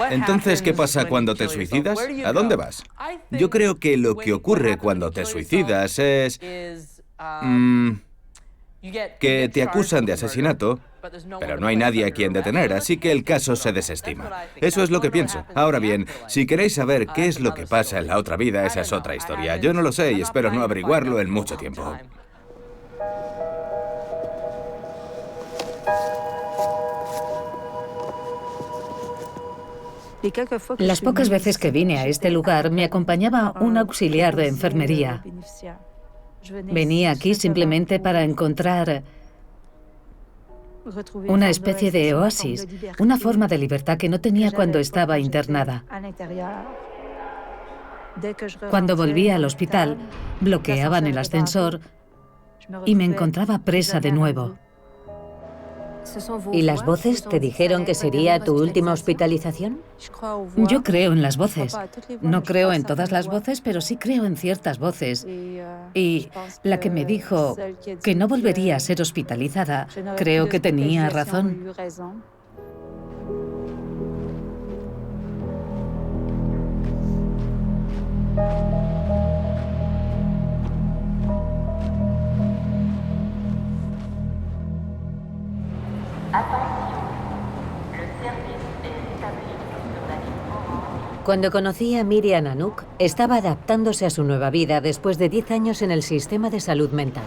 Entonces, ¿qué pasa cuando te suicidas? ¿A dónde vas? Yo creo que lo que ocurre cuando te suicidas es que te acusan de asesinato, pero no hay nadie a quien detener, así que el caso se desestima. Eso es lo que pienso. Ahora bien, si queréis saber qué es lo que pasa en la otra vida, esa es otra historia. Yo no lo sé y espero no averiguarlo en mucho tiempo. Las pocas veces que vine a este lugar me acompañaba un auxiliar de enfermería. Venía aquí simplemente para encontrar una especie de oasis, una forma de libertad que no tenía cuando estaba internada. Cuando volvía al hospital, bloqueaban el ascensor y me encontraba presa de nuevo. ¿Y las voces te dijeron que sería tu última hospitalización? Yo creo en las voces. No creo en todas las voces, pero sí creo en ciertas voces. Y la que me dijo que no volvería a ser hospitalizada, creo que tenía razón. Cuando conocí a Miriam Anouk, estaba adaptándose a su nueva vida después de 10 años en el sistema de salud mental.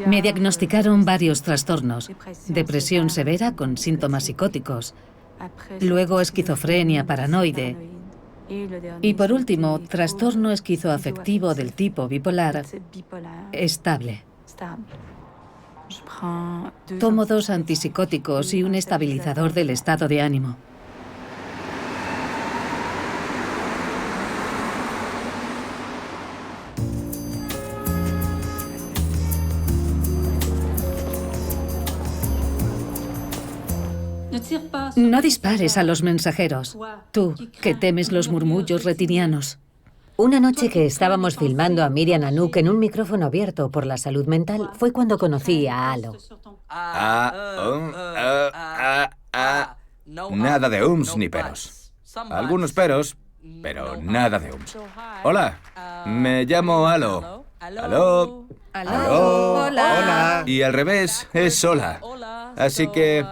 Me diagnosticaron varios trastornos. Depresión severa con síntomas psicóticos. Luego esquizofrenia paranoide. Y por último, trastorno esquizoafectivo del tipo bipolar estable. Tomo 2 antipsicóticos y un estabilizador del estado de ánimo. No dispares a los mensajeros. Tú, que temes los murmullos retinianos. Una noche que estábamos filmando a Miriam Anouk en un micrófono abierto por la salud mental fue cuando conocí a Alo. Nada de ums ni peros. Algunos peros, pero nada de ums. Hola, me llamo Alo. Aló. Aló. Hola. Y al revés es hola. Así que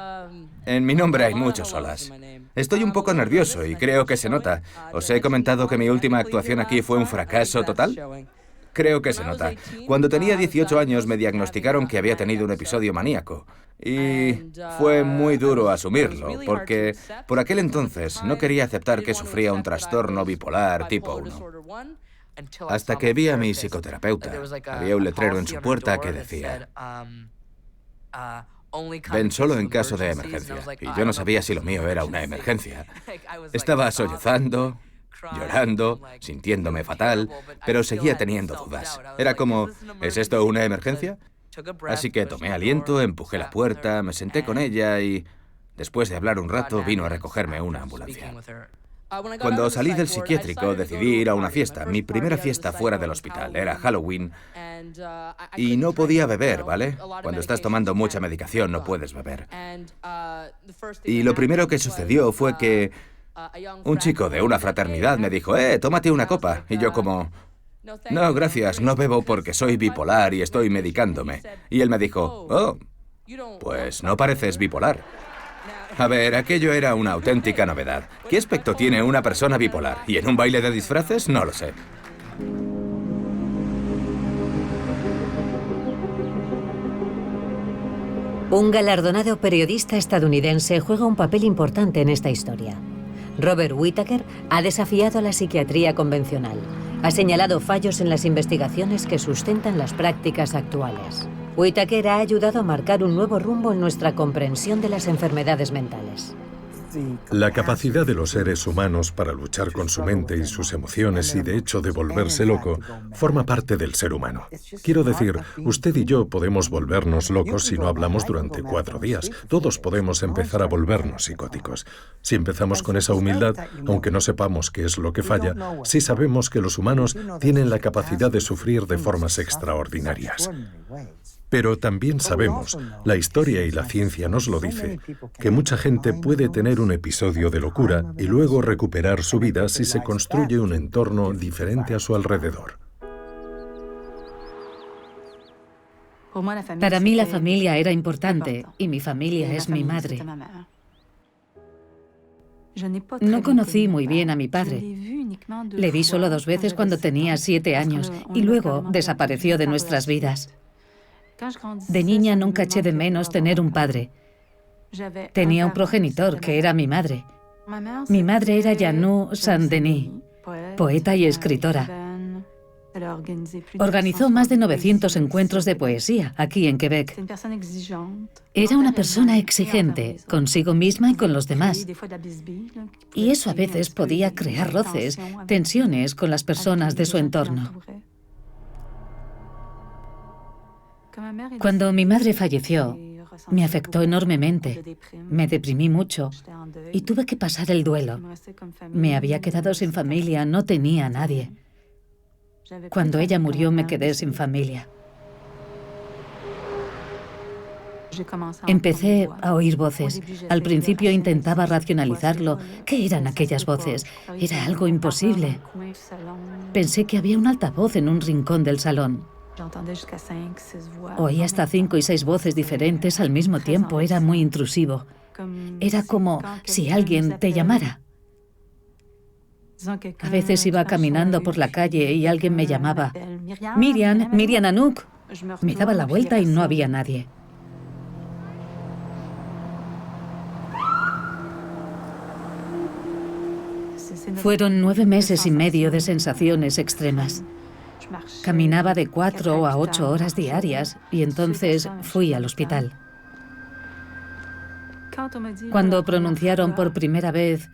en mi nombre hay muchos olas. Estoy un poco nervioso y creo que se nota. ¿Os he comentado que mi última actuación aquí fue un fracaso total? Creo que se nota. Cuando tenía 18 años me diagnosticaron que había tenido un episodio maníaco. Y fue muy duro asumirlo, porque por aquel entonces no quería aceptar que sufría un trastorno bipolar tipo 1. Hasta que vi a mi psicoterapeuta. Había un letrero en su puerta que decía: ven solo en caso de emergencia. Y yo no sabía si lo mío era una emergencia. Estaba sollozando, llorando, sintiéndome fatal, pero seguía teniendo dudas. Era como, ¿es esto una emergencia? Así que tomé aliento, empujé la puerta, me senté con ella y, después de hablar un rato, vino a recogerme una ambulancia. Cuando salí del psiquiátrico, decidí ir a una fiesta. Mi primera fiesta fuera del hospital. Era Halloween. Y no podía beber, ¿vale? Cuando estás tomando mucha medicación no puedes beber. Y lo primero que sucedió fue que un chico de una fraternidad me dijo, tómate una copa. Y yo como, no, gracias, no bebo porque soy bipolar y estoy medicándome. Y él me dijo, pues no pareces bipolar. A ver, aquello era una auténtica novedad. ¿Qué aspecto tiene una persona bipolar? ¿Y en un baile de disfraces? No lo sé. Un galardonado periodista estadounidense juega un papel importante en esta historia. Robert Whittaker ha desafiado a la psiquiatría convencional. Ha señalado fallos en las investigaciones que sustentan las prácticas actuales. Whittaker ha ayudado a marcar un nuevo rumbo en nuestra comprensión de las enfermedades mentales. La capacidad de los seres humanos para luchar con su mente y sus emociones y de hecho de volverse loco forma parte del ser humano. Quiero decir, usted y yo podemos volvernos locos si no hablamos durante 4 días. Todos podemos empezar a volvernos psicóticos. Si empezamos con esa humildad, aunque no sepamos qué es lo que falla, sí sabemos que los humanos tienen la capacidad de sufrir de formas extraordinarias. Pero también sabemos, la historia y la ciencia nos lo dice, que mucha gente puede tener un episodio de locura y luego recuperar su vida si se construye un entorno diferente a su alrededor. Para mí la familia era importante y mi familia es mi madre. No conocí muy bien a mi padre. Le vi solo 2 veces cuando tenía 7 años y luego desapareció de nuestras vidas. De niña nunca eché de menos tener un padre. Tenía un progenitor que era mi madre. Mi madre era Janou Saint-Denis, poeta y escritora. Organizó más de 900 encuentros de poesía aquí en Quebec. Era una persona exigente consigo misma y con los demás. Y eso a veces podía crear roces, tensiones con las personas de su entorno. Cuando mi madre falleció, me afectó enormemente. Me deprimí mucho y tuve que pasar el duelo. Me había quedado sin familia, no tenía a nadie. Cuando ella murió me quedé sin familia. Empecé a oír voces. Al principio intentaba racionalizarlo. ¿Qué eran aquellas voces? Era algo imposible. Pensé que había un altavoz en un rincón del salón. Oí hasta 5 y 6 voces diferentes al mismo tiempo. Era muy intrusivo. Era como si alguien te llamara. A veces iba caminando por la calle y alguien me llamaba. Miriam, Miriam Anouk. Me daba la vuelta y no había nadie. Fueron 9 meses y medio de sensaciones extremas. Caminaba de 4 a 8 horas diarias y entonces fui al hospital. Cuando pronunciaron por primera vez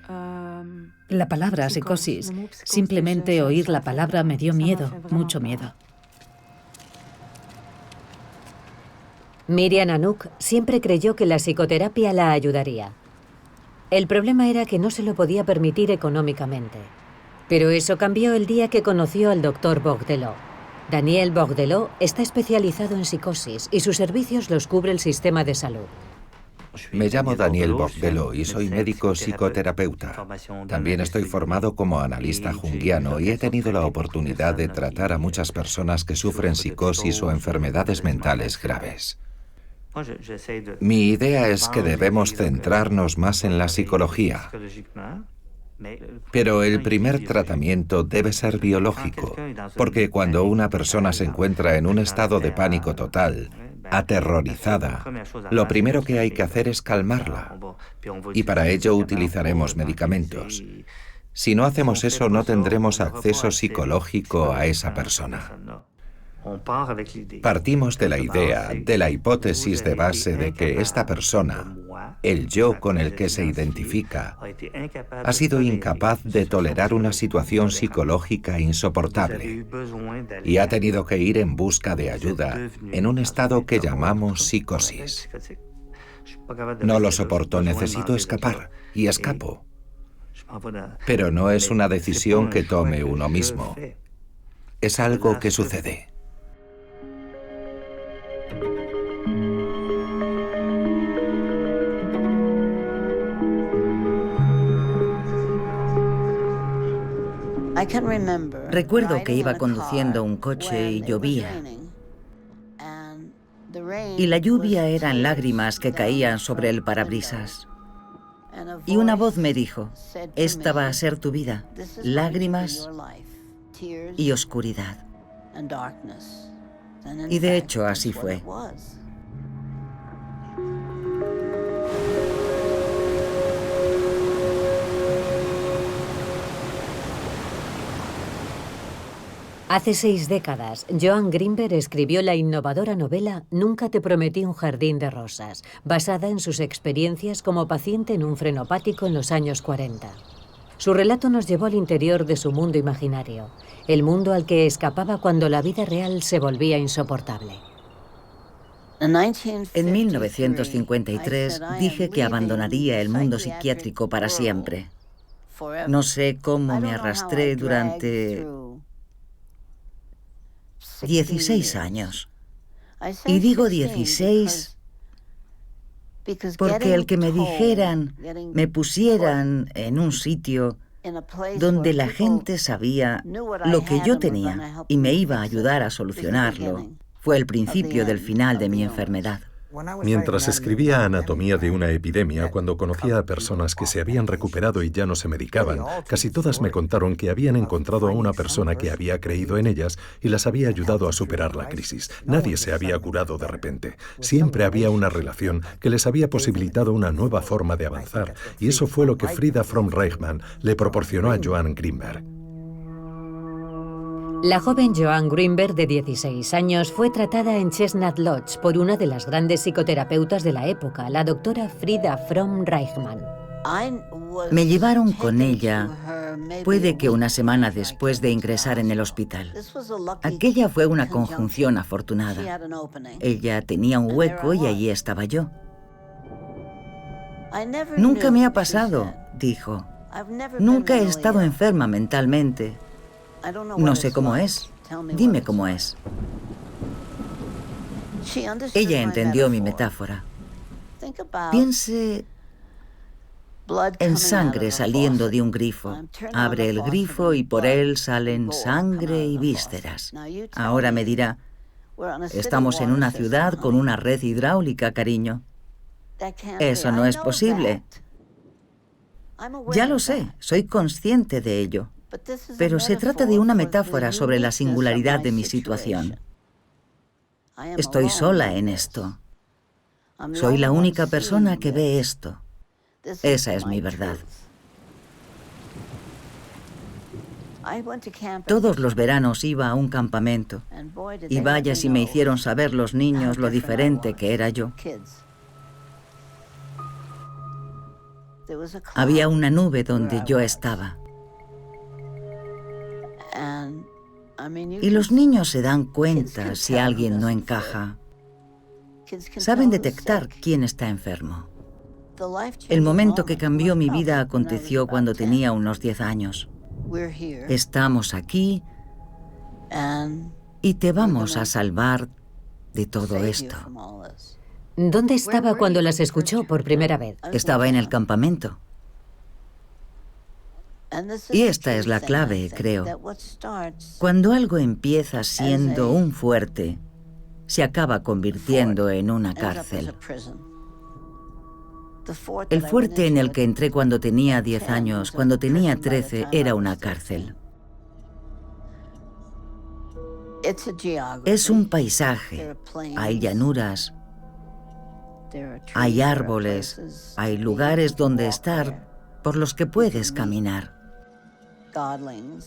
la palabra psicosis, simplemente oír la palabra me dio miedo, mucho miedo. Miriam Anouk siempre creyó que la psicoterapia la ayudaría. El problema era que no se lo podía permitir económicamente. Pero eso cambió el día que conoció al doctor Bourdelot. Daniel Bourdelot está especializado en psicosis y sus servicios los cubre el sistema de salud. Me llamo Daniel Bourdelot y soy médico psicoterapeuta. También estoy formado como analista junguiano y he tenido la oportunidad de tratar a muchas personas que sufren psicosis o enfermedades mentales graves. Mi idea es que debemos centrarnos más en la psicología, pero el primer tratamiento debe ser biológico, porque cuando una persona se encuentra en un estado de pánico total, aterrorizada, lo primero que hay que hacer es calmarla, y para ello utilizaremos medicamentos. Si no hacemos eso, no tendremos acceso psicológico a esa persona. Partimos de la idea, de la hipótesis de base de que esta persona, el yo con el que se identifica, ha sido incapaz de tolerar una situación psicológica insoportable y ha tenido que ir en busca de ayuda en un estado que llamamos psicosis. No lo soporto, necesito escapar y escapo. Pero no es una decisión que tome uno mismo. Es algo que sucede. Recuerdo que iba conduciendo un coche y llovía. Y la lluvia eran lágrimas que caían sobre el parabrisas. Y una voz me dijo, esta va a ser tu vida, lágrimas y oscuridad. Y de hecho así fue. Hace 6 décadas, Joan Greenberg escribió la innovadora novela Nunca te prometí un jardín de rosas, basada en sus experiencias como paciente en un frenopático en los años 40. Su relato nos llevó al interior de su mundo imaginario, el mundo al que escapaba cuando la vida real se volvía insoportable. En 1953 dije que abandonaría el mundo psiquiátrico para siempre. No sé cómo me arrastré durante 16 años. Y digo 16 porque el que me dijeran, me pusieran en un sitio donde la gente sabía lo que yo tenía y me iba a ayudar a solucionarlo, fue el principio del final de mi enfermedad. Mientras escribía Anatomía de una epidemia, cuando conocía a personas que se habían recuperado y ya no se medicaban, casi todas me contaron que habían encontrado a una persona que había creído en ellas y las había ayudado a superar la crisis. Nadie se había curado de repente. Siempre había una relación que les había posibilitado una nueva forma de avanzar, y eso fue lo que Frida Fromm-Reichmann le proporcionó a Joan Greenberg. La joven Joan Greenberg, de 16 años, fue tratada en Chestnut Lodge por una de las grandes psicoterapeutas de la época, la doctora Frida Fromm-Reichmann. Me llevaron con ella, puede que una semana después de ingresar en el hospital. Aquella fue una conjunción afortunada. Ella tenía un hueco y allí estaba yo. Nunca me ha pasado, dijo. Nunca he estado enferma mentalmente. No sé cómo es. Dime cómo es. Ella entendió mi metáfora. Piense en sangre saliendo de un grifo. Abre el grifo y por él salen sangre y vísceras. Ahora me dirá, estamos en una ciudad con una red hidráulica, cariño. Eso no es posible. Ya lo sé, soy consciente de ello. Pero se trata de una metáfora sobre la singularidad de mi situación. Estoy sola en esto. Soy la única persona que ve esto. Esa es mi verdad. Todos los veranos iba a un campamento, y vaya si me hicieron saber los niños lo diferente que era yo. Había una nube donde yo estaba. Y los niños se dan cuenta si alguien no encaja. Saben detectar quién está enfermo. El momento que cambió mi vida aconteció cuando tenía unos 10 años. Estamos aquí y te vamos a salvar de todo esto. ¿Dónde estaba cuando las escuchó por primera vez? Estaba en el campamento. Y esta es la clave, creo. Cuando algo empieza siendo un fuerte, se acaba convirtiendo en una cárcel. El fuerte en el que entré cuando tenía 10 años, cuando tenía 13, era una cárcel. Es un paisaje. Hay llanuras, hay árboles, hay lugares donde estar por los que puedes caminar.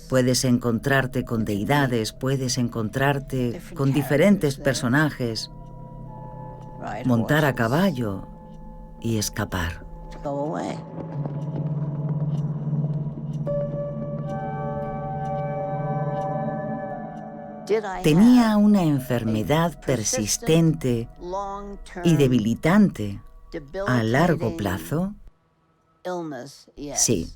Puedes encontrarte con deidades, puedes encontrarte con diferentes personajes, montar a caballo y escapar. Tenía una enfermedad persistente y debilitante a largo plazo. Sí.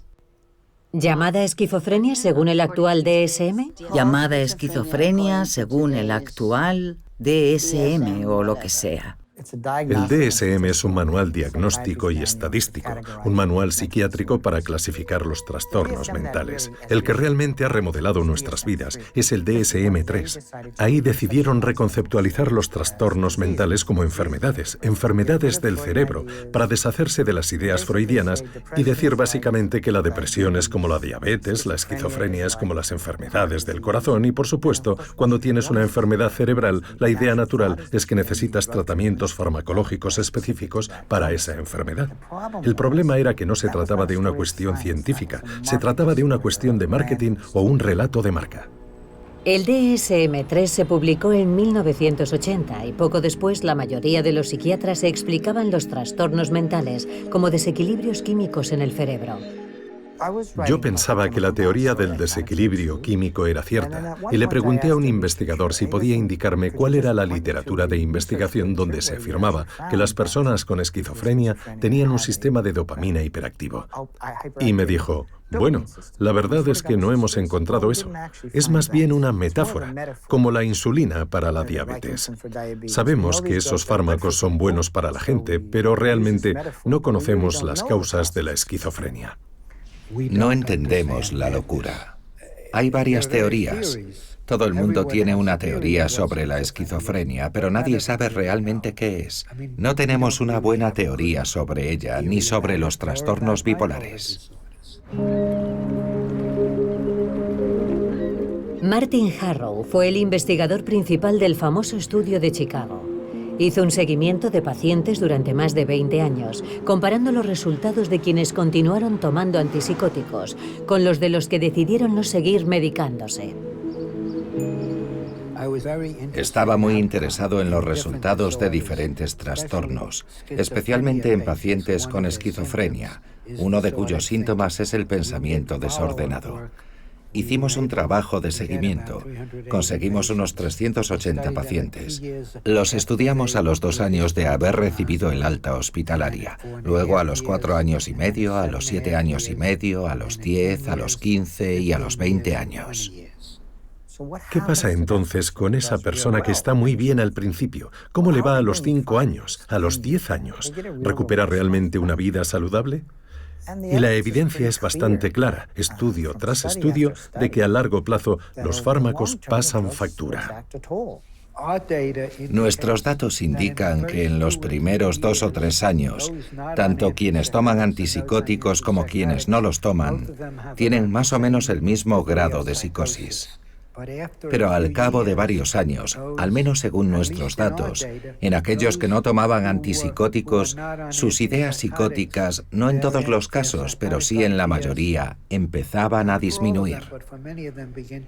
¿Llamada esquizofrenia según el actual DSM? Llamada esquizofrenia según el actual DSM o lo que sea. El DSM es un manual diagnóstico y estadístico, un manual psiquiátrico para clasificar los trastornos mentales. El que realmente ha remodelado nuestras vidas es el DSM-3. Ahí decidieron reconceptualizar los trastornos mentales como enfermedades del cerebro, para deshacerse de las ideas freudianas y decir básicamente que la depresión es como la diabetes, la esquizofrenia es como las enfermedades del corazón y, por supuesto, cuando tienes una enfermedad cerebral, la idea natural es que necesitas tratamientos farmacológicos específicos para esa enfermedad. El problema era que no se trataba de una cuestión científica, se trataba de una cuestión de marketing o un relato de marca. El DSM-3 se publicó en 1980 y poco después la mayoría de los psiquiatras explicaban los trastornos mentales como desequilibrios químicos en el cerebro. Yo pensaba que la teoría del desequilibrio químico era cierta y le pregunté a un investigador si podía indicarme cuál era la literatura de investigación donde se afirmaba que las personas con esquizofrenia tenían un sistema de dopamina hiperactivo. Y me dijo, bueno, la verdad es que no hemos encontrado eso. Es más bien una metáfora, como la insulina para la diabetes. Sabemos que esos fármacos son buenos para la gente, pero realmente no conocemos las causas de la esquizofrenia. No entendemos la locura. Hay varias teorías. Todo el mundo tiene una teoría sobre la esquizofrenia, pero nadie sabe realmente qué es. No tenemos una buena teoría sobre ella, ni sobre los trastornos bipolares. Martin Harrow fue el investigador principal del famoso estudio de Chicago. Hizo un seguimiento de pacientes durante más de 20 años, comparando los resultados de quienes continuaron tomando antipsicóticos con los de los que decidieron no seguir medicándose. Estaba muy interesado en los resultados de diferentes trastornos, especialmente en pacientes con esquizofrenia, uno de cuyos síntomas es el pensamiento desordenado. Hicimos un trabajo de seguimiento. Conseguimos unos 380 pacientes. Los estudiamos a los 2 años de haber recibido el alta hospitalaria, luego a los 4 años y medio, a los 7 años y medio, a los 10, a los 15 y a los 20 años. ¿Qué pasa entonces con esa persona que está muy bien al principio? ¿Cómo le va a los 5 años, a los 10 años? ¿Recupera realmente una vida saludable? Y la evidencia es bastante clara, estudio tras estudio, de que a largo plazo los fármacos pasan factura. Nuestros datos indican que en los primeros 2 o 3 años, tanto quienes toman antipsicóticos como quienes no los toman, tienen más o menos el mismo grado de psicosis. Pero al cabo de varios años, al menos según nuestros datos, en aquellos que no tomaban antipsicóticos, sus ideas psicóticas, no en todos los casos, pero sí en la mayoría, empezaban a disminuir.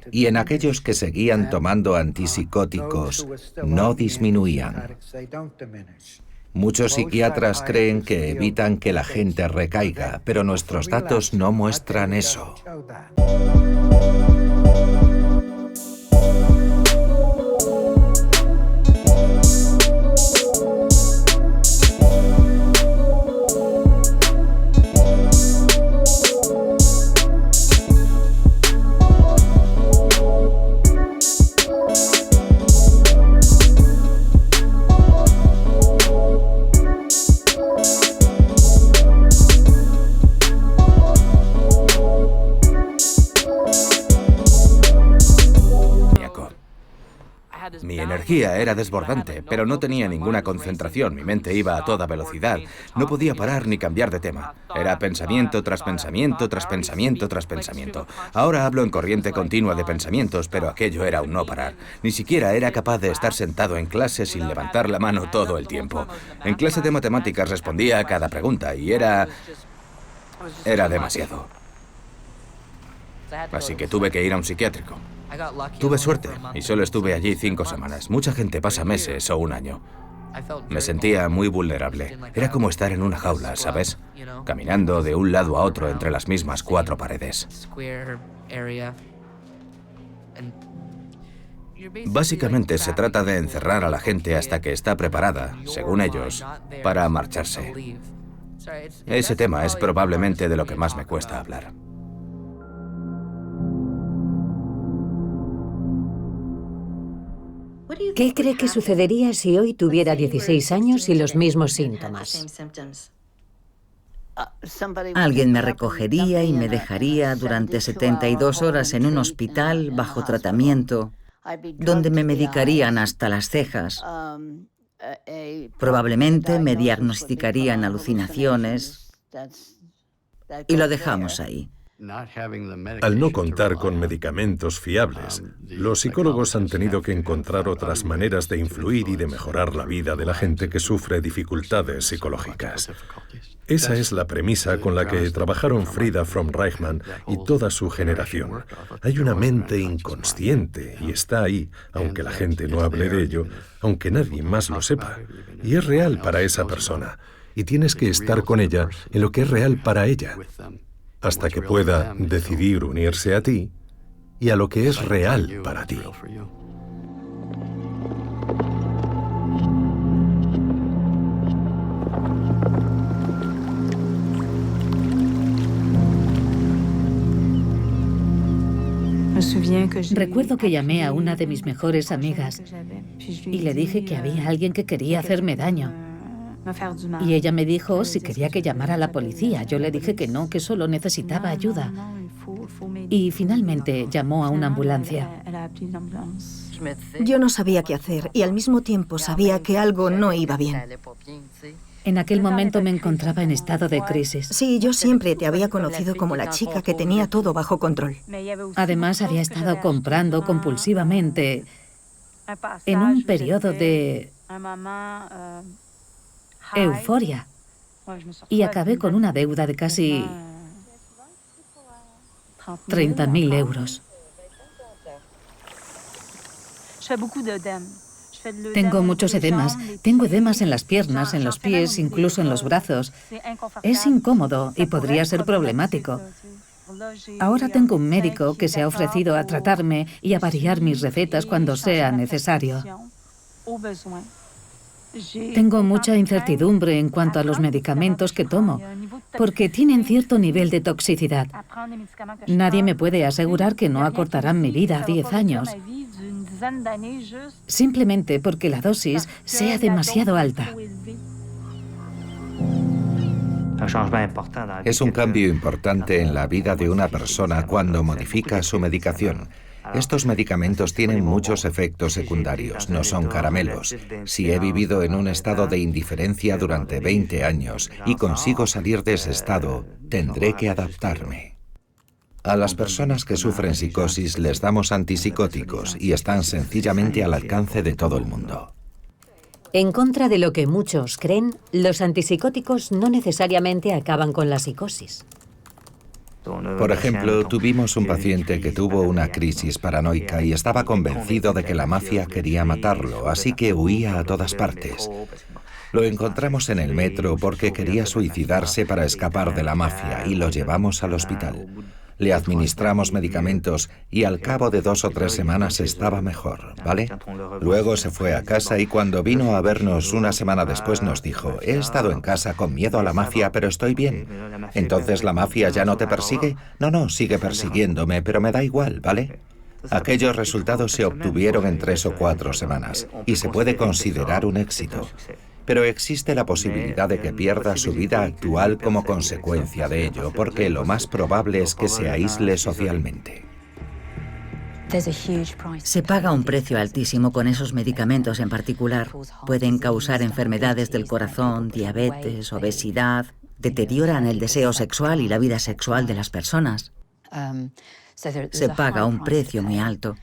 Y en aquellos que seguían tomando antipsicóticos, no disminuían. Muchos psiquiatras creen que evitan que la gente recaiga, pero nuestros datos no muestran eso. Mi energía era desbordante, pero no tenía ninguna concentración. Mi mente iba a toda velocidad. No podía parar ni cambiar de tema. Era pensamiento tras pensamiento, tras pensamiento, tras pensamiento. Ahora hablo en corriente continua de pensamientos, pero aquello era un no parar. Ni siquiera era capaz de estar sentado en clase sin levantar la mano todo el tiempo. En clase de matemáticas respondía a cada pregunta y era demasiado. Así que tuve que ir a un psiquiátrico. Tuve suerte y solo estuve allí 5 semanas. Mucha gente pasa meses o un año. Me sentía muy vulnerable. Era como estar en una jaula, ¿sabes? Caminando de un lado a otro entre las mismas 4 paredes. Básicamente se trata de encerrar a la gente hasta que está preparada, según ellos, para marcharse. Ese tema es probablemente de lo que más me cuesta hablar. ¿Qué cree que sucedería si hoy tuviera 16 años y los mismos síntomas? Alguien me recogería y me dejaría durante 72 horas en un hospital bajo tratamiento, donde me medicarían hasta las cejas. Probablemente me diagnosticarían alucinaciones y lo dejamos ahí. Al no contar con medicamentos fiables, los psicólogos han tenido que encontrar otras maneras de influir y de mejorar la vida de la gente que sufre dificultades psicológicas. Esa es la premisa con la que trabajaron Frida von Reichmann y toda su generación. Hay una mente inconsciente y está ahí, aunque la gente no hable de ello, aunque nadie más lo sepa. Y es real para esa persona. Y tienes que estar con ella en lo que es real para ella. hasta que pueda decidir unirse a ti y a lo que es real para ti. Recuerdo que llamé a una de mis mejores amigas y le dije que había alguien que quería hacerme daño. Y ella me dijo si quería que llamara a la policía. Yo le dije que no, que solo necesitaba ayuda. Y finalmente llamó a una ambulancia. Yo no sabía qué hacer y al mismo tiempo sabía que algo no iba bien. En aquel momento me encontraba en estado de crisis. Sí, yo siempre te había conocido como la chica que tenía todo bajo control. Además, había estado comprando compulsivamente en un periodo de euforia. Y acabé con una deuda de casi 30.000 euros. Tengo muchos edemas. Tengo edemas en las piernas, en los pies, incluso en los brazos. Es incómodo y podría ser problemático. Ahora tengo un médico que se ha ofrecido a tratarme y a variar mis recetas cuando sea necesario. Tengo mucha incertidumbre en cuanto a los medicamentos que tomo, porque tienen cierto nivel de toxicidad. Nadie me puede asegurar que no acortarán mi vida a 10 años, simplemente porque la dosis sea demasiado alta. Es un cambio importante en la vida de una persona cuando modifica su medicación. Estos medicamentos tienen muchos efectos secundarios, no son caramelos. Si he vivido en un estado de indiferencia durante 20 años y consigo salir de ese estado, tendré que adaptarme. A las personas que sufren psicosis les damos antipsicóticos y están sencillamente al alcance de todo el mundo. En contra de lo que muchos creen, los antipsicóticos no necesariamente acaban con la psicosis. Por ejemplo, tuvimos un paciente que tuvo una crisis paranoica y estaba convencido de que la mafia quería matarlo, así que huía a todas partes. Lo encontramos en el metro porque quería suicidarse para escapar de la mafia y lo llevamos al hospital. Le administramos medicamentos y al cabo de 2 o 3 semanas estaba mejor, ¿vale? Luego se fue a casa y cuando vino a vernos una semana después nos dijo: he estado en casa con miedo a la mafia, pero estoy bien. ¿Entonces la mafia ya no te persigue? No, sigue persiguiéndome, pero me da igual, ¿vale? Aquellos resultados se obtuvieron en 3 o 4 semanas y se puede considerar un éxito. Pero existe la posibilidad de que pierda su vida actual como consecuencia de ello, porque lo más probable es que se aísle socialmente. Se paga un precio altísimo con esos medicamentos en particular. Pueden causar enfermedades del corazón, diabetes, obesidad, deterioran el deseo sexual y la vida sexual de las personas. Se paga un precio muy alto.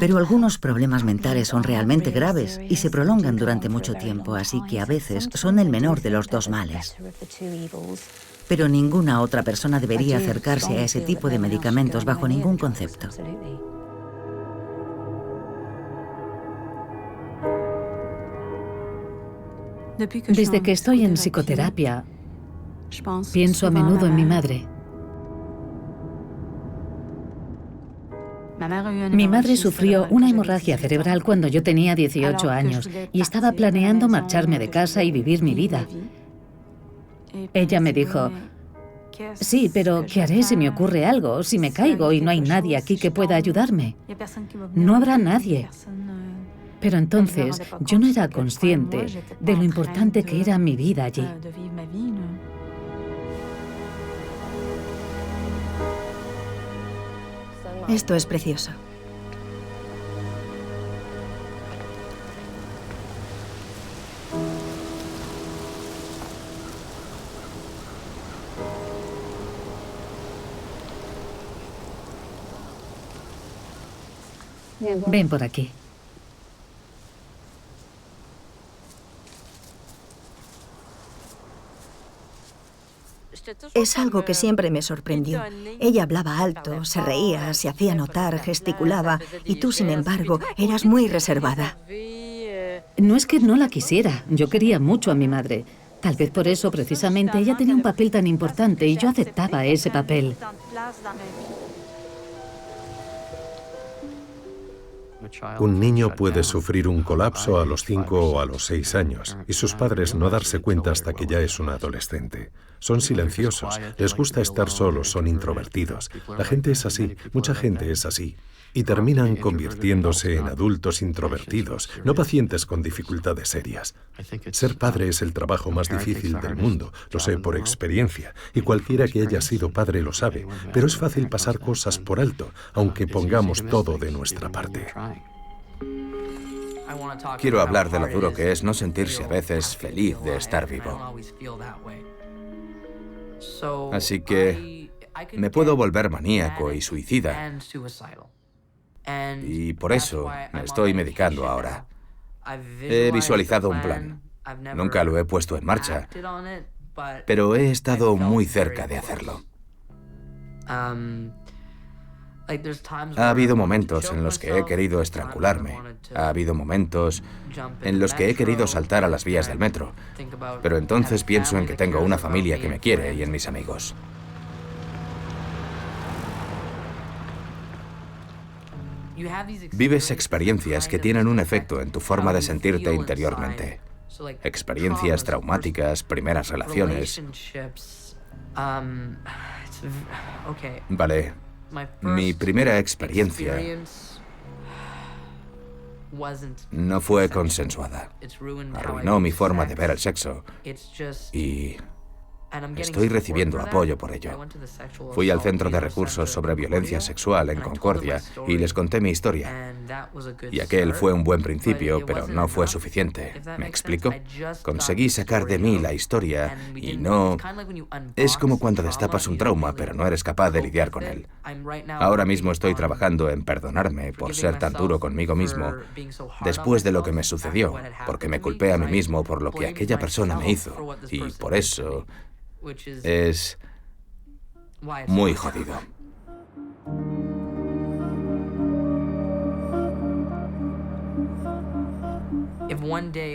Pero algunos problemas mentales son realmente graves y se prolongan durante mucho tiempo, así que a veces son el menor de los 2 males. Pero ninguna otra persona debería acercarse a ese tipo de medicamentos bajo ningún concepto. Desde que estoy en psicoterapia, pienso a menudo en mi madre. Mi madre sufrió una hemorragia cerebral cuando yo tenía 18 años y estaba planeando marcharme de casa y vivir mi vida. Ella me dijo: sí, pero ¿qué haré si me ocurre algo? Si me caigo y no hay nadie aquí que pueda ayudarme. No habrá nadie. Pero entonces yo no era consciente de lo importante que era mi vida allí. Esto es precioso. Ven por aquí. Es algo que siempre me sorprendió. Ella hablaba alto, se reía, se hacía notar, gesticulaba, y tú, sin embargo, eras muy reservada. No es que no la quisiera, yo quería mucho a mi madre, Tal vez por eso, precisamente, ella tenía un papel tan importante y yo aceptaba ese papel. Un niño puede sufrir un colapso a los 5 o a los 6 años y sus padres no darse cuenta hasta que ya es un adolescente. Son silenciosos, les gusta estar solos, son introvertidos. La gente es así, mucha gente es así. Y terminan convirtiéndose en adultos introvertidos, no pacientes con dificultades serias. Ser padre es el trabajo más difícil del mundo, lo sé por experiencia, y cualquiera que haya sido padre lo sabe, pero es fácil pasar cosas por alto, aunque pongamos todo de nuestra parte. Quiero hablar de lo duro que es no sentirse a veces feliz de estar vivo. Así que me puedo volver maníaco y suicida. Y por eso me estoy medicando ahora. He visualizado un plan. Nunca lo he puesto en marcha, pero he estado muy cerca de hacerlo. Ha habido momentos en los que he querido estrangularme. Ha habido momentos en los que he querido saltar a las vías del metro. Pero entonces pienso en que tengo una familia que me quiere y en mis amigos. Vives experiencias que tienen un efecto en tu forma de sentirte interiormente. Experiencias traumáticas, primeras relaciones. Vale, mi primera experiencia no fue consensuada. Arruinó mi forma de ver el sexo y estoy recibiendo apoyo por ello. Fui al Centro de Recursos sobre Violencia Sexual en Concordia y les conté mi historia. Y aquel fue un buen principio, pero no fue suficiente. ¿Me explico? Conseguí sacar de mí la historia y no... Es como cuando destapas un trauma, pero no eres capaz de lidiar con él. Ahora mismo estoy trabajando en perdonarme por ser tan duro conmigo mismo después de lo que me sucedió, porque me culpé a mí mismo por lo que aquella persona me hizo. Y por eso... es muy jodido.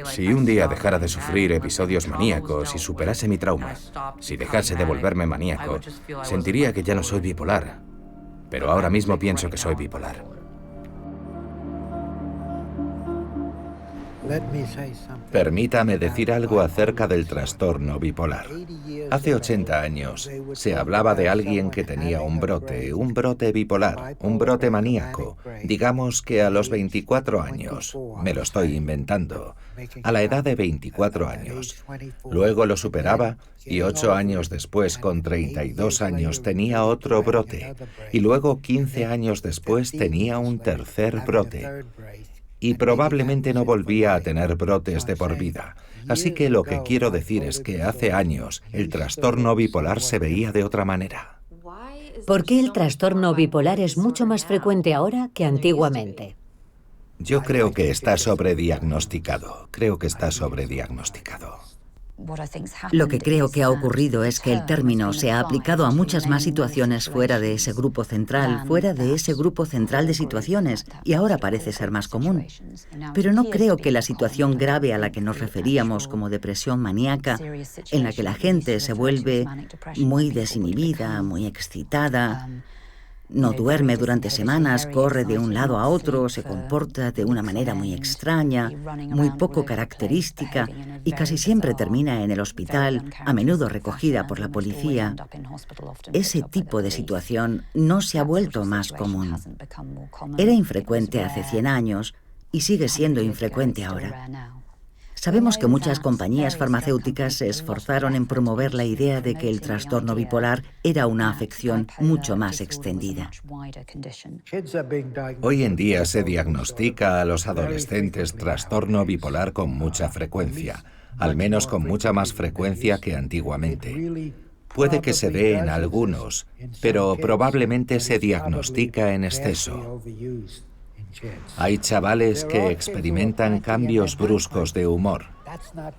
Si un día dejara de sufrir episodios maníacos y superase mi trauma, si dejase de volverme maníaco, sentiría que ya no soy bipolar. Pero ahora mismo pienso que soy bipolar. Permítame decir algo acerca del trastorno bipolar. Hace 80 años se hablaba de alguien que tenía un brote bipolar, un brote maníaco. Digamos que a los 24 años, me lo estoy inventando, a la edad de 24 años. Luego lo superaba y 8 años después, con 32 años, tenía otro brote. Y luego 15 años después tenía un tercer brote. Y probablemente no volvía a tener brotes de por vida. Así que lo que quiero decir es que hace años el trastorno bipolar se veía de otra manera. ¿Por qué el trastorno bipolar es mucho más frecuente ahora que antiguamente? Yo creo que está sobrediagnosticado. Lo que creo que ha ocurrido es que el término se ha aplicado a muchas más situaciones fuera de ese grupo central de situaciones, y ahora parece ser más común. Pero no creo que la situación grave a la que nos referíamos como depresión maníaca, en la que la gente se vuelve muy desinhibida, muy excitada, no duerme durante semanas, corre de un lado a otro, se comporta de una manera muy extraña, muy poco característica y casi siempre termina en el hospital, a menudo recogida por la policía. Ese tipo de situación no se ha vuelto más común. Era infrecuente hace 100 años y sigue siendo infrecuente ahora. Sabemos que muchas compañías farmacéuticas se esforzaron en promover la idea de que el trastorno bipolar era una afección mucho más extendida. Hoy en día se diagnostica a los adolescentes trastorno bipolar con mucha frecuencia, al menos con mucha más frecuencia que antiguamente. Puede que se dé en algunos, pero probablemente se diagnostica en exceso. Hay chavales que experimentan cambios bruscos de humor,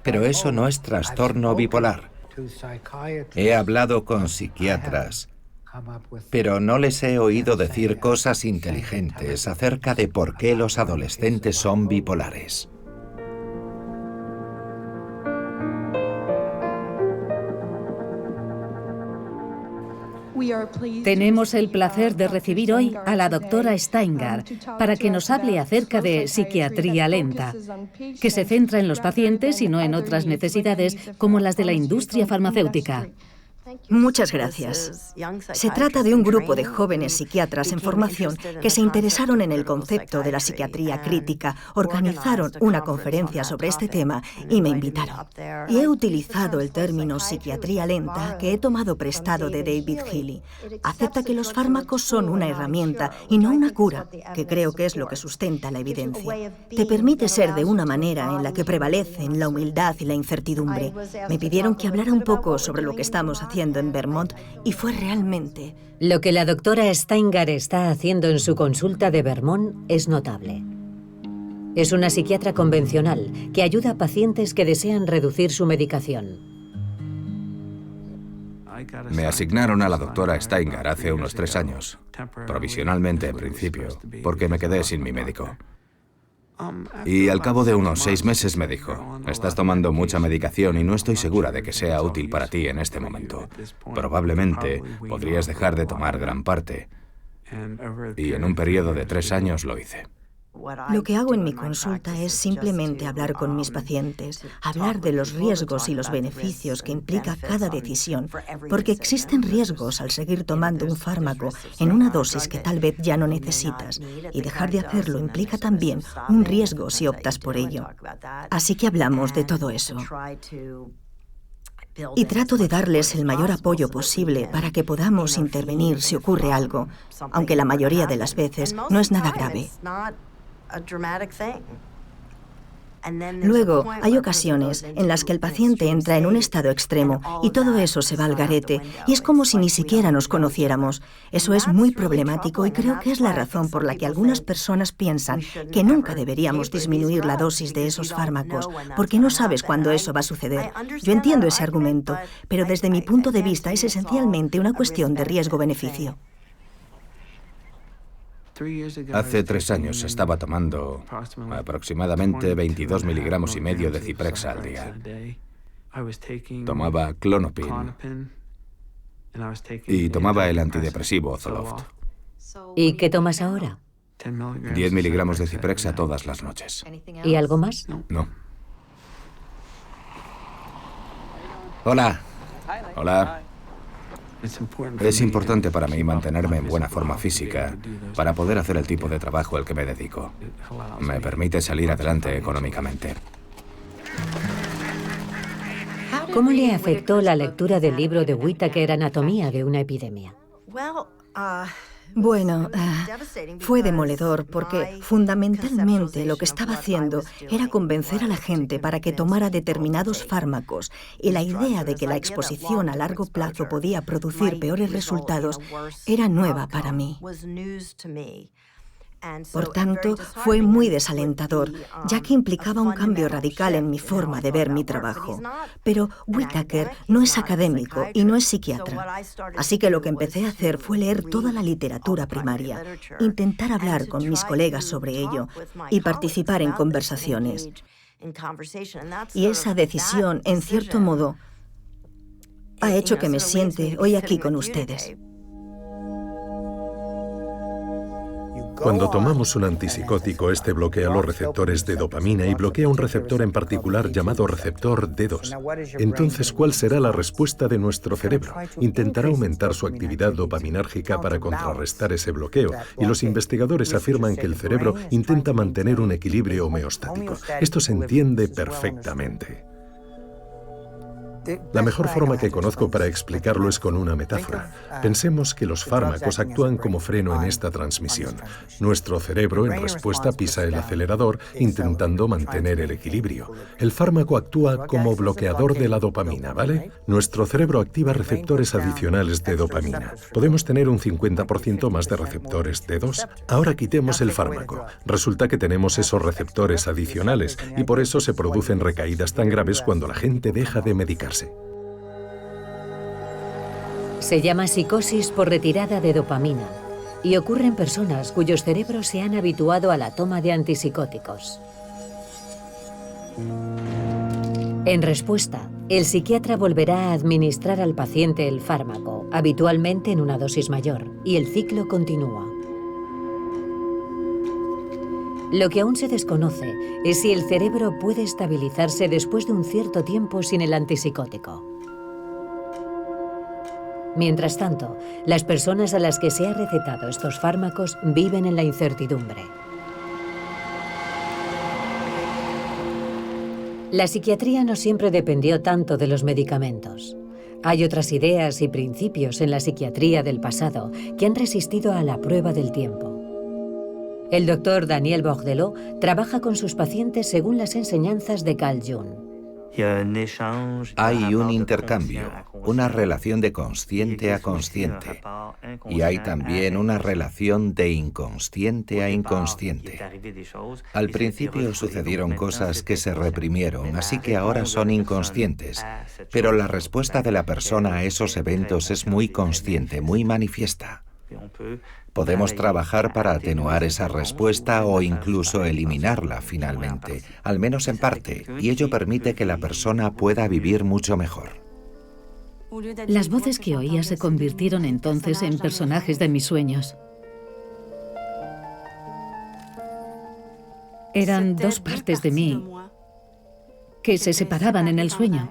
pero eso no es trastorno bipolar. He hablado con psiquiatras, pero no les he oído decir cosas inteligentes acerca de por qué los adolescentes son bipolares. Tenemos el placer de recibir hoy a la doctora Steingart para que nos hable acerca de psiquiatría lenta, que se centra en los pacientes y no en otras necesidades como las de la industria farmacéutica. Muchas gracias. Se trata de un grupo de jóvenes psiquiatras en formación que se interesaron en el concepto de la psiquiatría crítica, organizaron una conferencia sobre este tema y me invitaron. Y he utilizado el término psiquiatría lenta que he tomado prestado de David Healy. Acepta que los fármacos son una herramienta y no una cura, que creo que es lo que sustenta la evidencia. Te permite ser de una manera en la que prevalecen la humildad y la incertidumbre. Me pidieron que hablara un poco sobre lo que estamos haciendo en Vermont y fue realmente... Lo que la doctora Steingart está haciendo en su consulta de Vermont es notable. Es una psiquiatra convencional que ayuda a pacientes que desean reducir su medicación. Me asignaron a la doctora Steingart hace unos 3 años, provisionalmente en principio, porque me quedé sin mi médico. Y al cabo de unos 6 meses me dijo, estás tomando mucha medicación y no estoy segura de que sea útil para ti en este momento. Probablemente podrías dejar de tomar gran parte. Y en un periodo de 3 años lo hice. Lo que hago en mi consulta es simplemente hablar con mis pacientes, hablar de los riesgos y los beneficios que implica cada decisión, porque existen riesgos al seguir tomando un fármaco en una dosis que tal vez ya no necesitas, y dejar de hacerlo implica también un riesgo si optas por ello. Así que hablamos de todo eso. Y trato de darles el mayor apoyo posible para que podamos intervenir si ocurre algo, aunque la mayoría de las veces no es nada grave. Luego, hay ocasiones en las que el paciente entra en un estado extremo y todo eso se va al garete y es como si ni siquiera nos conociéramos. Eso es muy problemático y creo que es la razón por la que algunas personas piensan que nunca deberíamos disminuir la dosis de esos fármacos, porque no sabes cuándo eso va a suceder. Yo entiendo ese argumento, pero desde mi punto de vista es esencialmente una cuestión de riesgo-beneficio. Hace 3 años estaba tomando aproximadamente 22 miligramos y medio de Zyprexa al día. Tomaba Klonopin y tomaba el antidepresivo Zoloft. ¿Y qué tomas ahora? 10 miligramos de Zyprexa todas las noches. ¿Y algo más? No. Hola. Hola. Es importante para mí mantenerme en buena forma física para poder hacer el tipo de trabajo al que me dedico. Me permite salir adelante económicamente. ¿Cómo le afectó la lectura del libro de Whitaker, Anatomía de una epidemia? Bueno, fue demoledor porque fundamentalmente lo que estaba haciendo era convencer a la gente para que tomara determinados fármacos y la idea de que la exposición a largo plazo podía producir peores resultados era nueva para mí. Por tanto, fue muy desalentador, ya que implicaba un cambio radical en mi forma de ver mi trabajo. Pero Whitaker no es académico y no es psiquiatra. Así que lo que empecé a hacer fue leer toda la literatura primaria, intentar hablar con mis colegas sobre ello y participar en conversaciones. Y esa decisión, en cierto modo, ha hecho que me siente hoy aquí con ustedes. Cuando tomamos un antipsicótico, este bloquea los receptores de dopamina y bloquea un receptor en particular llamado receptor D2. Entonces, ¿cuál será la respuesta de nuestro cerebro? Intentará aumentar su actividad dopaminérgica para contrarrestar ese bloqueo, y los investigadores afirman que el cerebro intenta mantener un equilibrio homeostático. Esto se entiende perfectamente. La mejor forma que conozco para explicarlo es con una metáfora. Pensemos que los fármacos actúan como freno en esta transmisión. Nuestro cerebro, en respuesta, pisa el acelerador, intentando mantener el equilibrio. El fármaco actúa como bloqueador de la dopamina, ¿vale? Nuestro cerebro activa receptores adicionales de dopamina. Podemos tener un 50% más de receptores D2. Ahora quitemos el fármaco. Resulta que tenemos esos receptores adicionales y por eso se producen recaídas tan graves cuando la gente deja de medicarse. Se llama psicosis por retirada de dopamina y ocurre en personas cuyos cerebros se han habituado a la toma de antipsicóticos. En respuesta, el psiquiatra volverá a administrar al paciente el fármaco, habitualmente en una dosis mayor, y el ciclo continúa. Lo que aún se desconoce es si el cerebro puede estabilizarse después de un cierto tiempo sin el antipsicótico. Mientras tanto, las personas a las que se ha recetado estos fármacos viven en la incertidumbre. La psiquiatría no siempre dependió tanto de los medicamentos. Hay otras ideas y principios en la psiquiatría del pasado que han resistido a la prueba del tiempo. El doctor Daniel Bourdelot trabaja con sus pacientes según las enseñanzas de Carl Jung. Hay un intercambio, una relación de consciente a consciente. Y hay también una relación de inconsciente a inconsciente. Al principio sucedieron cosas que se reprimieron, así que ahora son inconscientes. Pero la respuesta de la persona a esos eventos es muy consciente, muy manifiesta. Podemos trabajar para atenuar esa respuesta o incluso eliminarla finalmente, al menos en parte, y ello permite que la persona pueda vivir mucho mejor. Las voces que oía se convirtieron entonces en personajes de mis sueños. Eran dos partes de mí que se separaban en el sueño.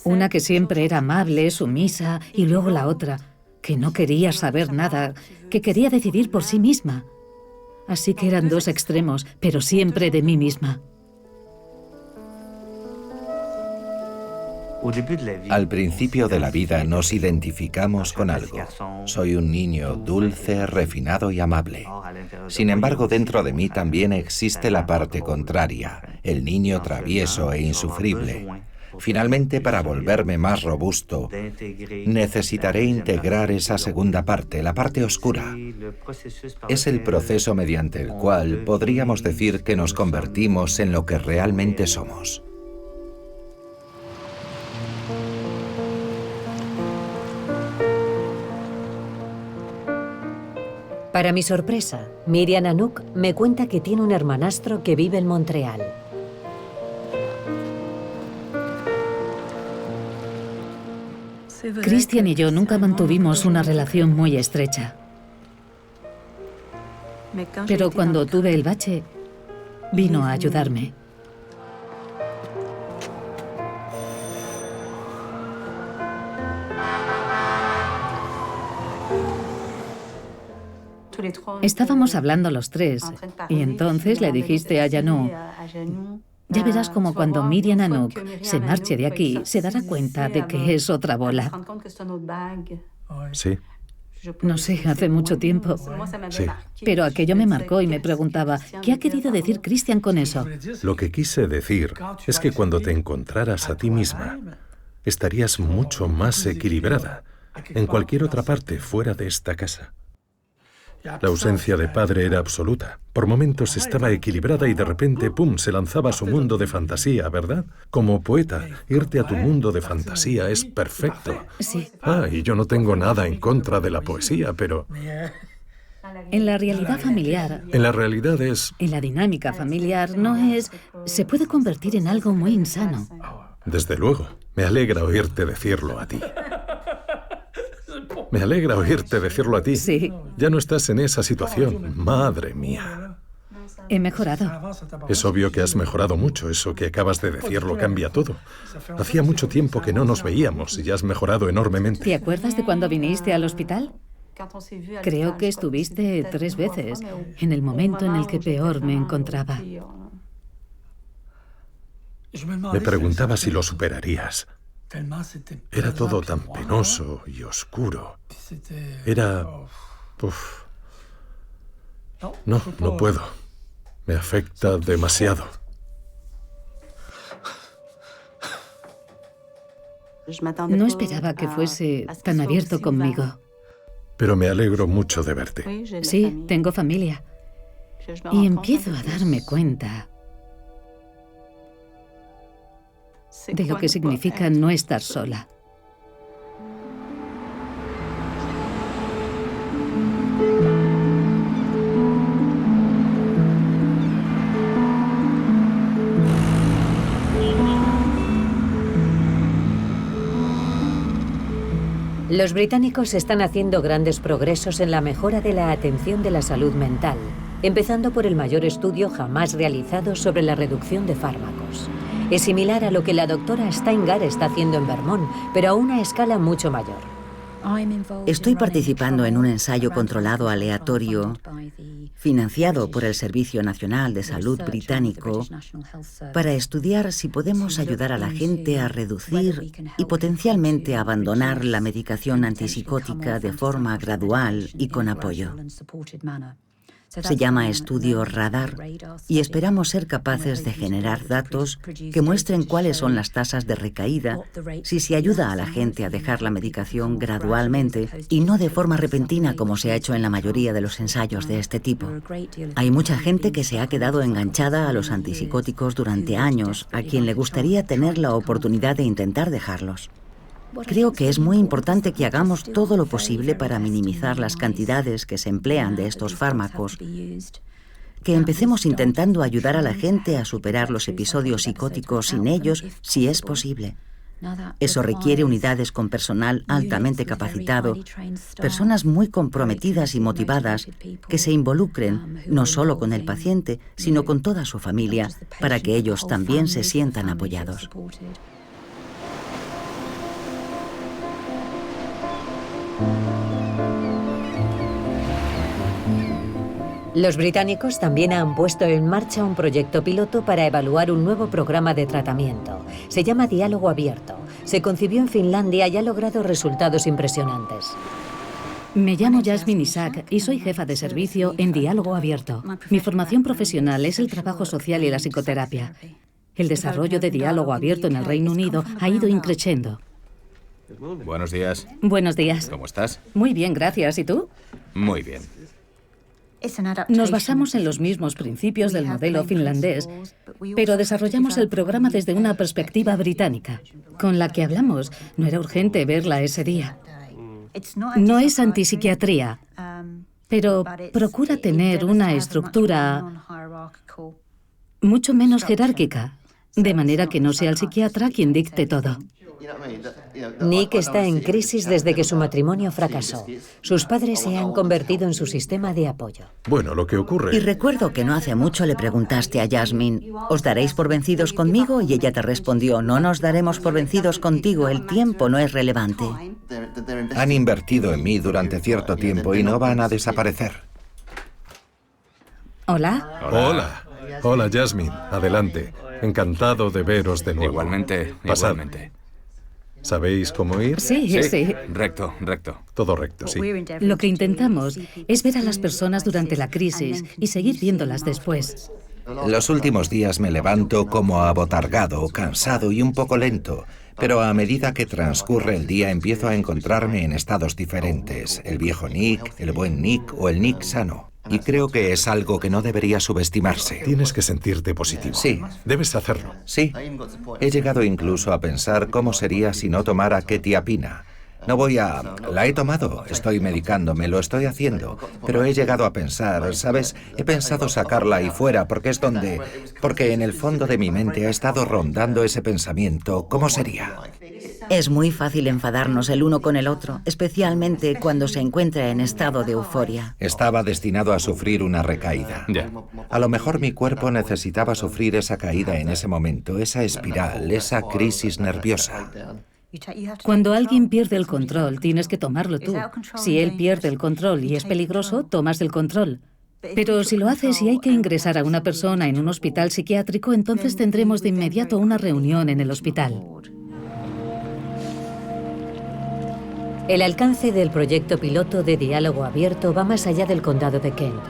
Una que siempre era amable, sumisa, y luego la otra que no quería saber nada, que quería decidir por sí misma. Así que eran dos extremos, pero siempre de mí misma. Al principio de la vida nos identificamos con algo. Soy un niño dulce, refinado y amable. Sin embargo, dentro de mí también existe la parte contraria, el niño travieso e insufrible. Finalmente, para volverme más robusto, necesitaré integrar esa segunda parte, la parte oscura. Es el proceso mediante el cual podríamos decir que nos convertimos en lo que realmente somos. Para mi sorpresa, Miriam Anouk me cuenta que tiene un hermanastro que vive en Montreal. Christian y yo nunca mantuvimos una relación muy estrecha. Pero cuando tuve el bache, vino a ayudarme. Estábamos hablando los tres, y entonces le dijiste a Janou: ya verás como cuando Miriam Anouk se marche de aquí, se dará cuenta de que es otra bola. Sí. No sé, hace mucho tiempo. Sí. Pero aquello me marcó y me preguntaba, ¿qué ha querido decir Christian con eso? Lo que quise decir es que cuando te encontraras a ti misma, estarías mucho más equilibrada en cualquier otra parte fuera de esta casa. La ausencia de padre era absoluta. Por momentos estaba equilibrada y de repente, ¡pum!, se lanzaba a su mundo de fantasía, ¿verdad? Como poeta, irte a tu mundo de fantasía es perfecto. Sí. Y yo no tengo nada en contra de la poesía, pero... En la realidad familiar... En la realidad es... En la dinámica familiar no es... Se puede convertir en algo muy insano. Desde luego. Me alegra oírte decirlo a ti. Me alegra oírte decirlo a ti. Sí. Ya no estás en esa situación. Madre mía. He mejorado. Es obvio que has mejorado mucho. Eso que acabas de decir lo cambia todo. Hacía mucho tiempo que no nos veíamos y ya has mejorado enormemente. ¿Te acuerdas de cuando viniste al hospital? Creo que estuviste 3 veces, en el momento en el que peor me encontraba. Me preguntaba si lo superarías. Era todo tan penoso y oscuro. Era... Uf. No puedo. Me afecta demasiado. No esperaba que fuese tan abierto conmigo. Pero me alegro mucho de verte. Sí, tengo familia. Y empiezo a darme cuenta de lo que significa no estar sola. Los británicos están haciendo grandes progresos en la mejora de la atención de la salud mental, empezando por el mayor estudio jamás realizado sobre la reducción de fármacos. Es similar a lo que la doctora Steinger está haciendo en Vermont, pero a una escala mucho mayor. Estoy participando en un ensayo controlado aleatorio financiado por el Servicio Nacional de Salud británico para estudiar si podemos ayudar a la gente a reducir y potencialmente abandonar la medicación antipsicótica de forma gradual y con apoyo. Se llama estudio Radar y esperamos ser capaces de generar datos que muestren cuáles son las tasas de recaída si se ayuda a la gente a dejar la medicación gradualmente y no de forma repentina como se ha hecho en la mayoría de los ensayos de este tipo. Hay mucha gente que se ha quedado enganchada a los antipsicóticos durante años, a quien le gustaría tener la oportunidad de intentar dejarlos. Creo que es muy importante que hagamos todo lo posible para minimizar las cantidades que se emplean de estos fármacos, que empecemos intentando ayudar a la gente a superar los episodios psicóticos sin ellos, si es posible. Eso requiere unidades con personal altamente capacitado, personas muy comprometidas y motivadas que se involucren no solo con el paciente, sino con toda su familia, para que ellos también se sientan apoyados. Los británicos también han puesto en marcha un proyecto piloto para evaluar un nuevo programa de tratamiento. Se llama Diálogo Abierto. Se concibió en Finlandia y ha logrado resultados impresionantes. Me llamo Yasmin Isaac y soy jefa de servicio en Diálogo Abierto. Mi formación profesional es el trabajo social y la psicoterapia. El desarrollo de Diálogo Abierto en el Reino Unido ha ido increciendo. Buenos días. Buenos días. ¿Cómo estás? Muy bien, gracias. ¿Y tú? Muy bien. Nos basamos en los mismos principios del modelo finlandés, pero desarrollamos el programa desde una perspectiva británica. Con la que hablamos, no era urgente verla ese día. No es antipsiquiatría, pero procura tener una estructura mucho menos jerárquica, de manera que no sea el psiquiatra quien dicte todo. Nick está en crisis desde que su matrimonio fracasó. Sus padres se han convertido en su sistema de apoyo. Bueno, lo que ocurre... Y recuerdo que no hace mucho le preguntaste a Yasmin, ¿os daréis por vencidos conmigo? Y ella te respondió, no nos daremos por vencidos contigo, el tiempo no es relevante. Han invertido en mí durante cierto tiempo y no van a desaparecer. ¿Hola? Hola. Hola, Yasmin. Adelante. Encantado de veros de nuevo. Igualmente, Pasad. igualmente. ¿Sabéis cómo ir? Sí. Recto, recto. Todo recto, sí. Lo que intentamos es ver a las personas durante la crisis y seguir viéndolas después. Los últimos días me levanto como abotargado, cansado y un poco lento, pero a medida que transcurre el día empiezo a encontrarme en estados diferentes, el viejo Nick, el buen Nick o el Nick sano. Y creo que es algo que no debería subestimarse. Tienes que sentirte positivo. Sí. Debes hacerlo. Sí. He llegado incluso a pensar cómo sería si no tomara quetiapina. No voy a... La he tomado, estoy medicándome, lo estoy haciendo. Pero he llegado a pensar, ¿sabes? He pensado sacarla ahí fuera porque es donde... Porque en el fondo de mi mente ha estado rondando ese pensamiento. ¿Cómo sería? Es muy fácil enfadarnos el uno con el otro, especialmente cuando se encuentra en estado de euforia. Estaba destinado a sufrir una recaída. Ya. A lo mejor mi cuerpo necesitaba sufrir esa caída en ese momento, esa espiral, esa crisis nerviosa. Cuando alguien pierde el control, tienes que tomarlo tú. Si él pierde el control y es peligroso, tomas el control. Pero si lo haces y hay que ingresar a una persona en un hospital psiquiátrico, entonces tendremos de inmediato una reunión en el hospital. El alcance del proyecto piloto de Diálogo Abierto va más allá del condado de Kent.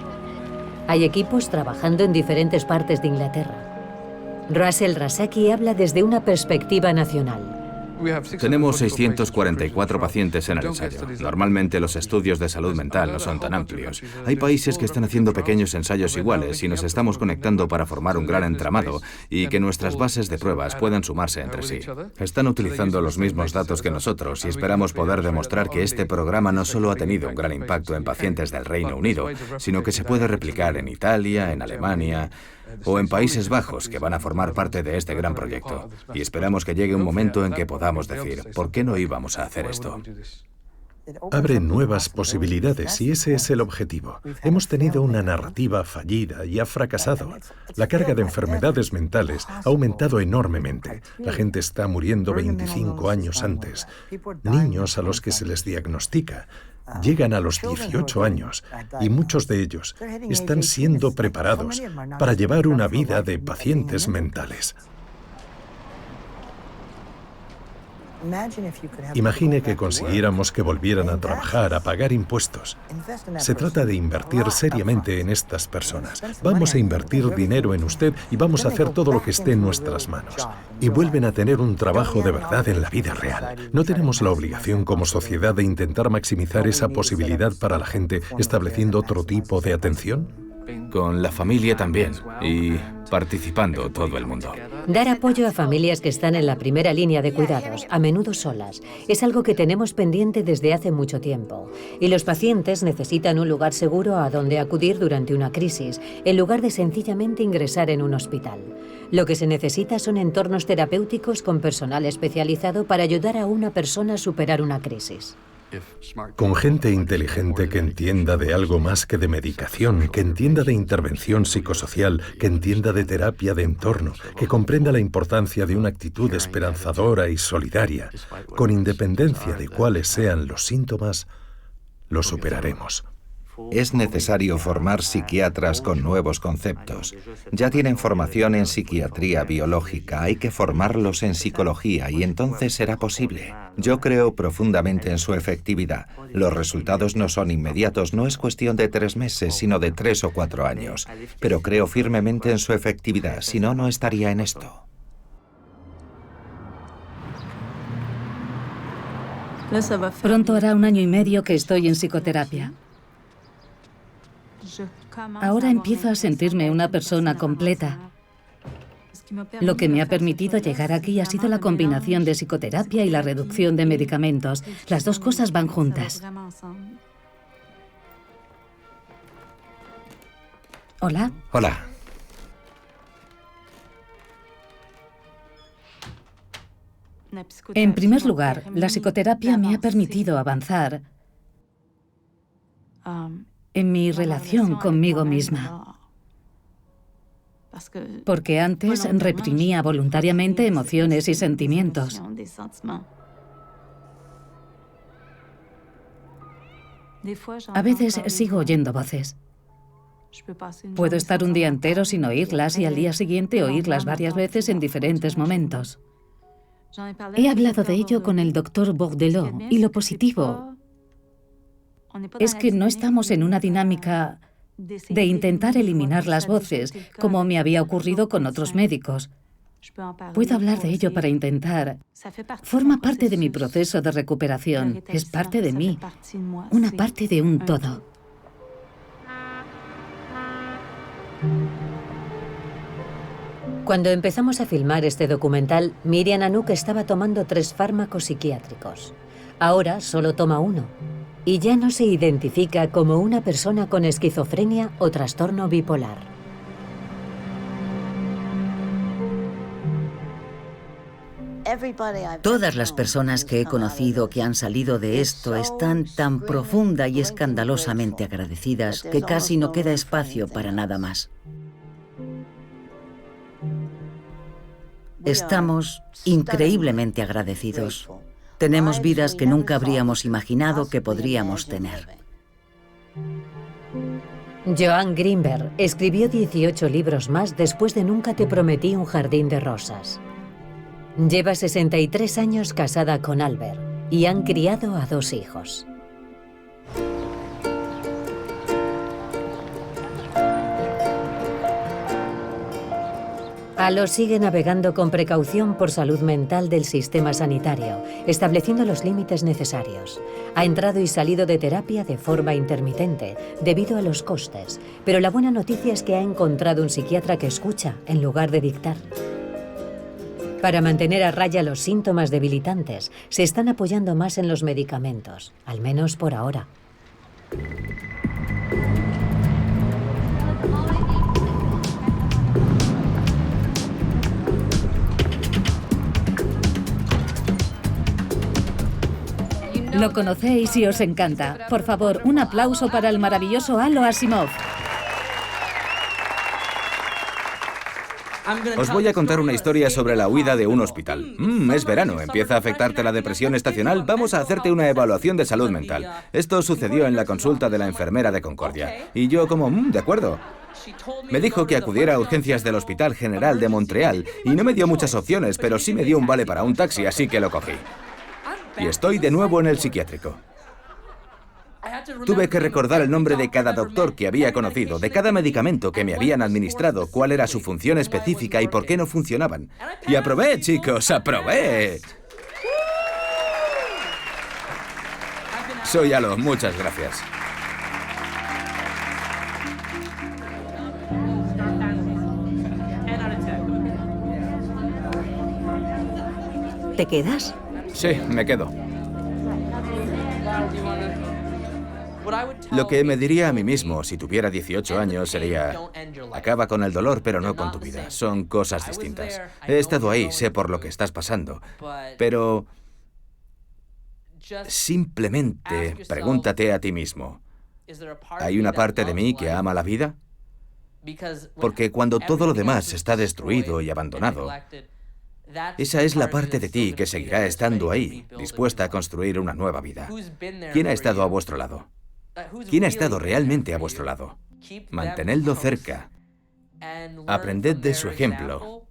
Hay equipos trabajando en diferentes partes de Inglaterra. Russell Rasaki habla desde una perspectiva nacional. Tenemos 644 pacientes en el ensayo. Normalmente los estudios de salud mental no son tan amplios. Hay países que están haciendo pequeños ensayos iguales y nos estamos conectando para formar un gran entramado y que nuestras bases de pruebas puedan sumarse entre sí. Están utilizando los mismos datos que nosotros y esperamos poder demostrar que este programa no solo ha tenido un gran impacto en pacientes del Reino Unido, sino que se puede replicar en Italia, en Alemania o en Países Bajos, que van a formar parte de este gran proyecto. Y esperamos que llegue un momento en que podamos decir, ¿por qué no íbamos a hacer esto? Abre nuevas posibilidades y ese es el objetivo. Hemos tenido una narrativa fallida y ha fracasado. La carga de enfermedades mentales ha aumentado enormemente. La gente está muriendo 25 años antes. Niños a los que se les diagnostica llegan a los 18 años y muchos de ellos están siendo preparados para llevar una vida de pacientes mentales. Imagine que consiguiéramos que volvieran a trabajar, a pagar impuestos. Se trata de invertir seriamente en estas personas. Vamos a invertir dinero en usted y vamos a hacer todo lo que esté en nuestras manos. Y vuelven a tener un trabajo de verdad en la vida real. ¿No tenemos la obligación como sociedad de intentar maximizar esa posibilidad para la gente estableciendo otro tipo de atención? Con la familia también, y participando todo el mundo. Dar apoyo a familias que están en la primera línea de cuidados, a menudo solas, es algo que tenemos pendiente desde hace mucho tiempo. Y los pacientes necesitan un lugar seguro a donde acudir durante una crisis, en lugar de sencillamente ingresar en un hospital. Lo que se necesita son entornos terapéuticos con personal especializado para ayudar a una persona a superar una crisis. Con gente inteligente que entienda de algo más que de medicación, que entienda de intervención psicosocial, que entienda de terapia de entorno, que comprenda la importancia de una actitud esperanzadora y solidaria, con independencia de cuáles sean los síntomas, lo superaremos. Es necesario formar psiquiatras con nuevos conceptos. Ya tienen formación en psiquiatría biológica, hay que formarlos en psicología y entonces será posible. Yo creo profundamente en su efectividad. Los resultados no son inmediatos, no es cuestión de 3 meses, sino de 3 o 4 años. Pero creo firmemente en su efectividad, si no, no estaría en esto. Pronto hará 1 año y medio que estoy en psicoterapia. Ahora empiezo a sentirme una persona completa. Lo que me ha permitido llegar aquí ha sido la combinación de psicoterapia y la reducción de medicamentos. Las dos cosas van juntas. Hola. Hola. En primer lugar, la psicoterapia me ha permitido avanzar en mi relación conmigo misma. Porque antes reprimía voluntariamente emociones y sentimientos. A veces sigo oyendo voces. Puedo estar un día entero sin oírlas y al día siguiente oírlas varias veces en diferentes momentos. He hablado de ello con el doctor Bourdelot y lo positivo es que no estamos en una dinámica de intentar eliminar las voces, como me había ocurrido con otros médicos. Puedo hablar de ello para intentar. Forma parte de mi proceso de recuperación, es parte de mí, una parte de un todo. Cuando empezamos a filmar este documental, Miriam Anouk estaba tomando 3 fármacos psiquiátricos. Ahora solo toma 1. Y ya no se identifica como una persona con esquizofrenia o trastorno bipolar. Todas las personas que he conocido que han salido de esto están tan profunda y escandalosamente agradecidas que casi no queda espacio para nada más. Estamos increíblemente agradecidos. Tenemos vidas que nunca habríamos imaginado que podríamos tener. Joan Greenberg escribió 18 libros más después de Nunca te prometí un jardín de rosas. Lleva 63 años casada con Albert y han criado a 2 hijos. Alo sigue navegando con precaución por salud mental del sistema sanitario, estableciendo los límites necesarios. Ha entrado y salido de terapia de forma intermitente, debido a los costes, pero la buena noticia es que ha encontrado un psiquiatra que escucha en lugar de dictar. Para mantener a raya los síntomas debilitantes, se están apoyando más en los medicamentos, al menos por ahora. Lo conocéis y os encanta. Por favor, un aplauso para el maravilloso Halo Asimov. Os voy a contar una historia sobre la huida de un hospital. Es verano, empieza a afectarte la depresión estacional, vamos a hacerte una evaluación de salud mental. Esto sucedió en la consulta de la enfermera de Concordia. Y yo como, de acuerdo. Me dijo que acudiera a urgencias del Hospital General de Montreal y no me dio muchas opciones, pero sí me dio un vale para un taxi, así que lo cogí. Y estoy de nuevo en el psiquiátrico. Tuve que recordar el nombre de cada doctor que había conocido, de cada medicamento que me habían administrado, cuál era su función específica y por qué no funcionaban. Y aprobé, chicos, aprobé. Soy Halo, muchas gracias. ¿Te quedas? Sí, me quedo. Lo que me diría a mí mismo si tuviera 18 años sería: acaba con el dolor, pero no con tu vida. Son cosas distintas. He estado ahí, sé por lo que estás pasando. Pero simplemente pregúntate a ti mismo: ¿hay una parte de mí que ama la vida? Porque cuando todo lo demás está destruido y abandonado, esa es la parte de ti que seguirá estando ahí, dispuesta a construir una nueva vida. ¿Quién ha estado a vuestro lado? ¿Quién ha estado realmente a vuestro lado? Mantenedlo cerca, aprended de su ejemplo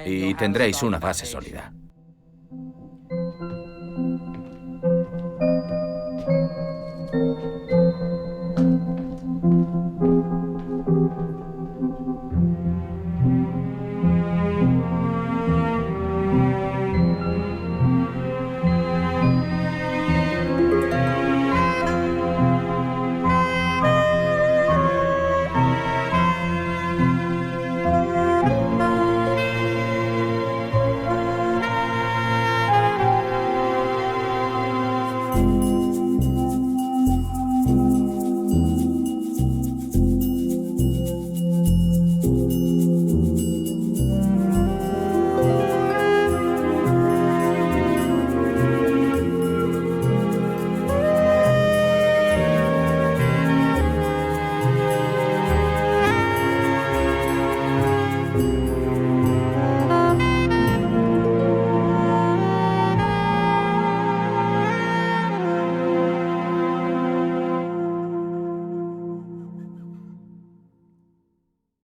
y tendréis una base sólida.